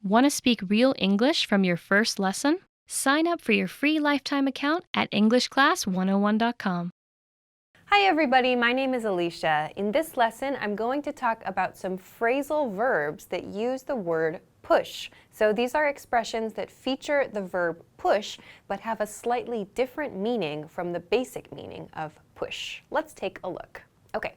Want to speak real English from your first lesson? Sign up for your free lifetime account at EnglishClass101.com. Hi everybody, my name is Alicia. In this lesson, I'm going to talk about some phrasal verbs that use the word push. So these are expressions that feature the verb push, but have a slightly different meaning from the basic meaning of push. Let's take a look. Okay,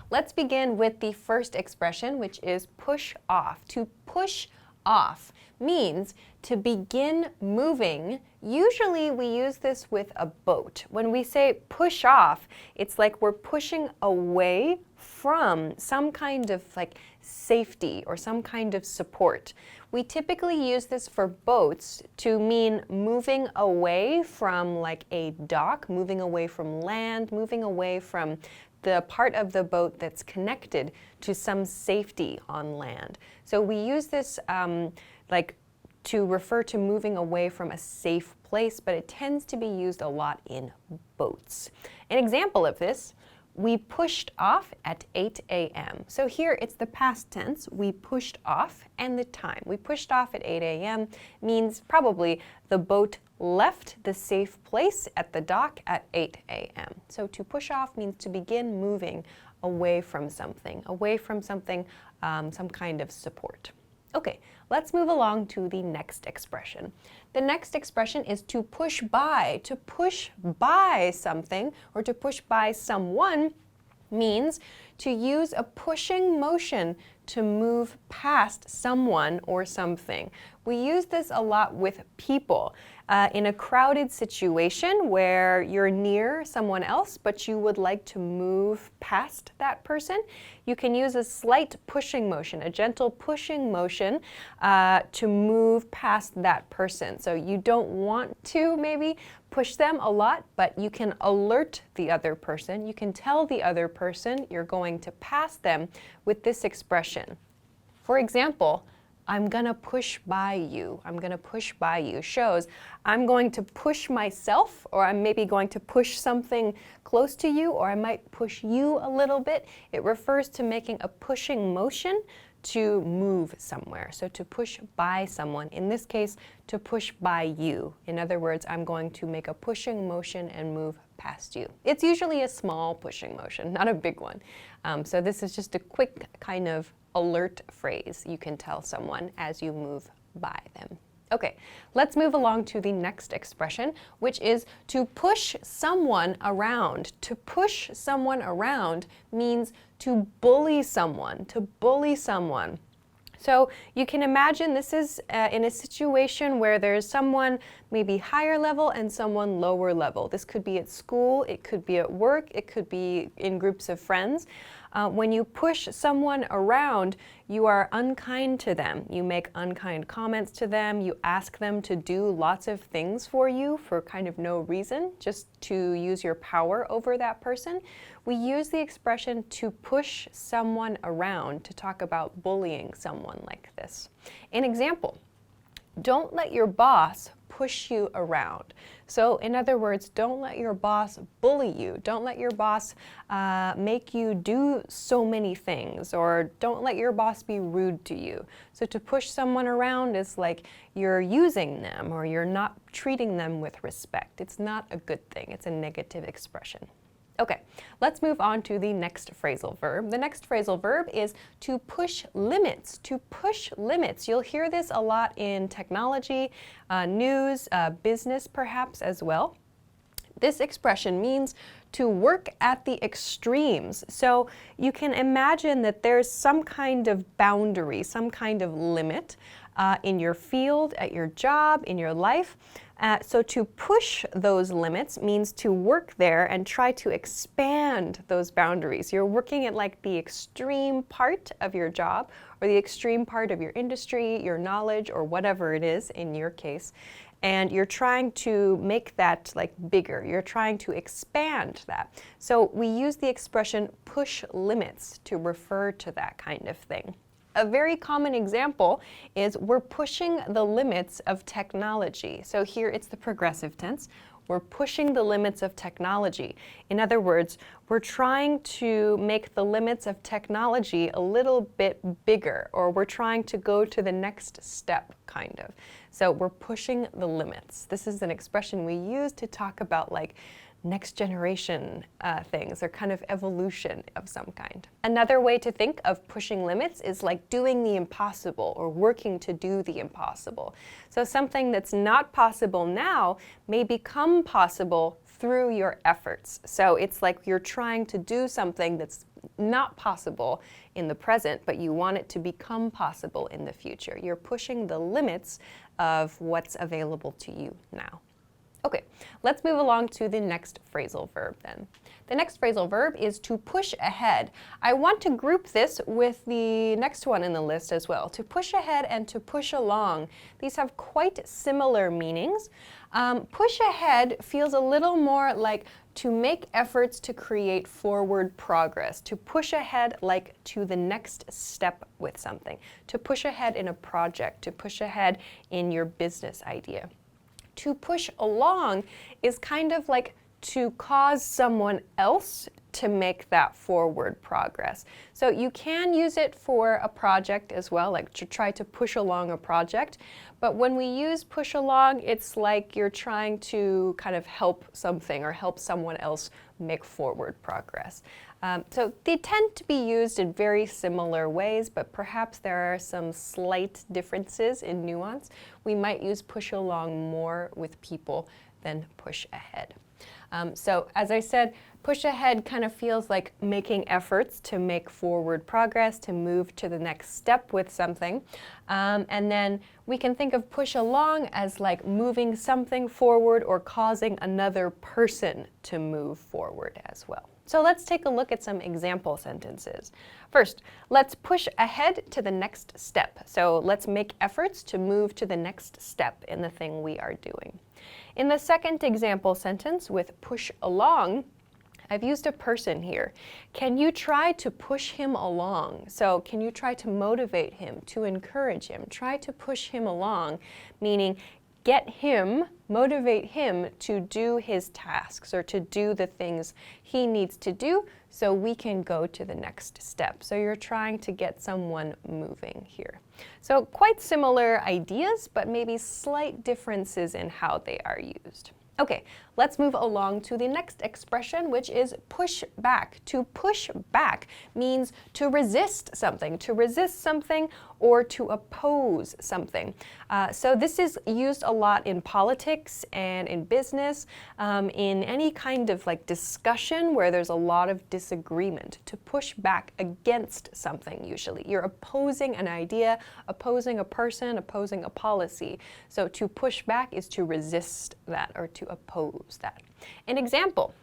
let's begin with the first expression, which is push off. To push off means to begin moving. Usually we use this with a boat. When we say push off, it's like we're pushing away from some kind of safety or some kind of support. We typically use this for boats to mean moving away from a dock, moving away from land, moving away from the part of the boat that's connected to some safety on land. So we use this to refer to moving away from a safe place, but it tends to be used a lot in boats. An example of this, we pushed off at 8 a.m. So here it's the past tense, we pushed off, and the time. We pushed off at 8 a.m. means probably the boat left the safe place at the dock at 8 a.m. So to push off means to begin moving away from something, some kind of support. Okay, let's move along to the next expression. The next expression is to push by. To push by something or to push by someone means to use a pushing motion to move past someone or something. We use this a lot with people. In a crowded situation where you're near someone else but you would like to move past that person, you can use a slight pushing motion, a gentle pushing motion to move past that person. So you don't want to maybe push them a lot, but you can alert the other person. You can tell the other person you're going to pass them with this expression. For example, I'm gonna push by you. I'm gonna push by you shows I'm going to push myself, or I'm maybe going to push something close to you, or I might push you a little bit. It refers to making a pushing motion to move somewhere. So to push by someone, in this case, to push by you. In other words, I'm going to make a pushing motion and move past you. It's usually a small pushing motion, not a big one. So this is just a quick kind of alert phrase you can tell someone as you move by them. Okay, let's move along to the next expression, which is to push someone around. To push someone around means to bully someone, to bully someone. So you can imagine this is in a situation where there's someone maybe higher level and someone lower level. This could be at school, it could be at work, it could be in groups of friends. When you push someone around, you are unkind to them. You make unkind comments to them. You ask them to do lots of things for you for kind of no reason, just to use your power over that person. We use the expression to push someone around to talk about bullying someone like this. An example, don't let your boss push you around. So in other words, don't let your boss bully you. Don't let your boss make you do so many things, or don't let your boss be rude to you. So to push someone around is like you're using them or you're not treating them with respect. It's not a good thing. It's a negative expression. Okay, let's move on to the next phrasal verb. The next phrasal verb is to push limits. To push limits. You'll hear this a lot in technology, news, business perhaps as well. This expression means to work at the extremes. So you can imagine that there's some kind of boundary, some kind of limit in your field, at your job, in your life. So to push those limits means to work there and try to expand those boundaries. You're working at the extreme part of your job or the extreme part of your industry, your knowledge, or whatever it is in your case. And you're trying to make that bigger. You're trying to expand that. So we use the expression push limits to refer to that kind of thing. A very common example is we're pushing the limits of technology. So here it's the progressive tense. We're pushing the limits of technology. In other words, we're trying to make the limits of technology a little bit bigger, or we're trying to go to the next step, kind of. So we're pushing the limits. This is an expression we use to talk about like next generation things, or kind of evolution of some kind. Another way to think of pushing limits is like doing the impossible or working to do the impossible. So something that's not possible now may become possible through your efforts. So it's like you're trying to do something that's not possible in the present, but you want it to become possible in the future. You're pushing the limits of what's available to you now. Okay, let's move along to the next phrasal verb then. The next phrasal verb is to push ahead. I want to group this with the next one in the list as well. To push ahead and to push along. These have quite similar meanings. Push ahead feels a little more like to make efforts to create forward progress. To push ahead like to the next step with something. To push ahead in a project. To push ahead in your business idea. To push along is kind of like to cause someone else to make that forward progress. So you can use it for a project as well, like to try to push along a project. But when we use push along, it's like you're trying to kind of help something or help someone else make forward progress. So they tend to be used in very similar ways, but perhaps there are some slight differences in nuance. We might use push along more with people than push ahead. So as I said, push ahead kind of feels like making efforts to make forward progress, to move to the next step with something. And then we can think of push along as like moving something forward or causing another person to move forward as well. So let's take a look at some example sentences. First, let's push ahead to the next step. So let's make efforts to move to the next step in the thing we are doing. In the second example sentence with push along, I've used a person here. Can you try to push him along? So can you try to motivate him, to encourage him? Try to push him along, meaning get him, motivate him to do his tasks or to do the things he needs to do so we can go to the next step. So you're trying to get someone moving here. So quite similar ideas, but maybe slight differences in how they are used. Okay, let's move along to the next expression, which is push back. To push back means to resist something or to oppose something. So this is used a lot in politics and in business, in any kind of like discussion where there's a lot of disagreement. To push back against something usually. You're opposing an idea, opposing a person, opposing a policy. So to push back is to resist that or to oppose that. An example.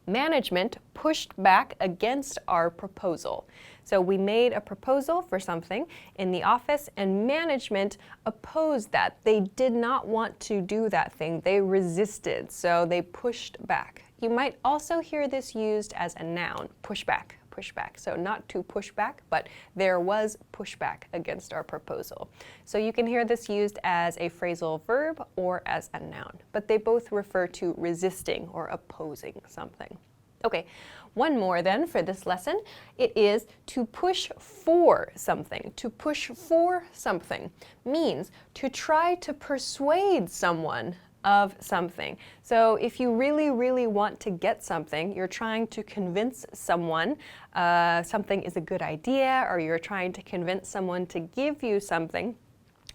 Management pushed back against our proposal. So we made a proposal for something in the office and management opposed that. They did not want to do that thing. They resisted, so they pushed back. You might also hear this used as a noun, push back. Pushback. So not to push back, but there was pushback against our proposal. So you can hear this used as a phrasal verb or as a noun, but they both refer to resisting or opposing something. Okay, one more then for this lesson. It is to push for something. To push for something means to try to persuade someone of something. So if you really, really want to get something, you're trying to convince someone something is a good idea, or you're trying to convince someone to give you something,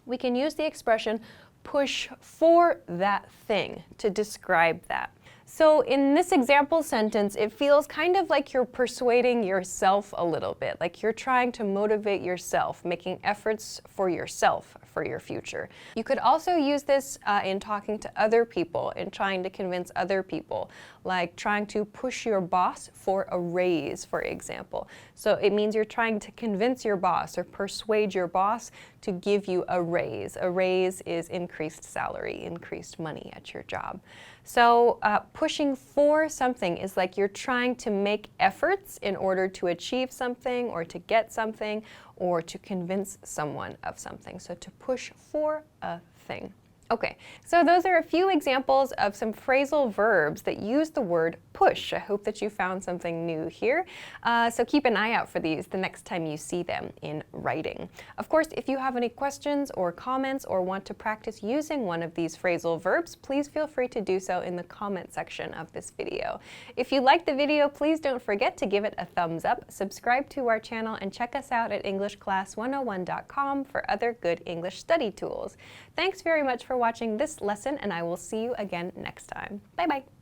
we can use the expression push for that thing to describe that. So in this example sentence, it feels kind of like you're persuading yourself a little bit, like you're trying to motivate yourself, making efforts for yourself for your future. You could also use this in talking to other people, in trying to convince other people, like trying to push your boss for a raise, for example. So it means you're trying to convince your boss or persuade your boss to give you a raise. A raise is increased salary, increased money at your job. So pushing for something is like you're trying to make efforts in order to achieve something or to get something or to convince someone of something. So to push for a thing. Okay, so those are a few examples of some phrasal verbs that use the word push. I hope that you found something new here. So keep an eye out for these the next time you see them in writing. Of course, if you have any questions or comments or want to practice using one of these phrasal verbs, please feel free to do so in the comment section of this video. If you liked the video, please don't forget to give it a thumbs up, subscribe to our channel, and check us out at EnglishClass101.com for other good English study tools. Thanks very much for watching this lesson, and I will see you again next time. Bye-bye.